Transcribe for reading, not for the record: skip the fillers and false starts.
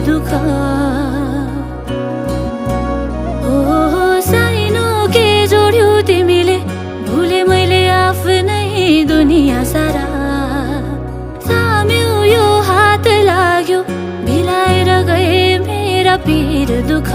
दुःख साइनो के जोड्यो तिमीले भुले मैले आफ्नै दुनिया सारा थाम्यो यो हात लाग्यो मिलाएर गए मेरा पीर दुःख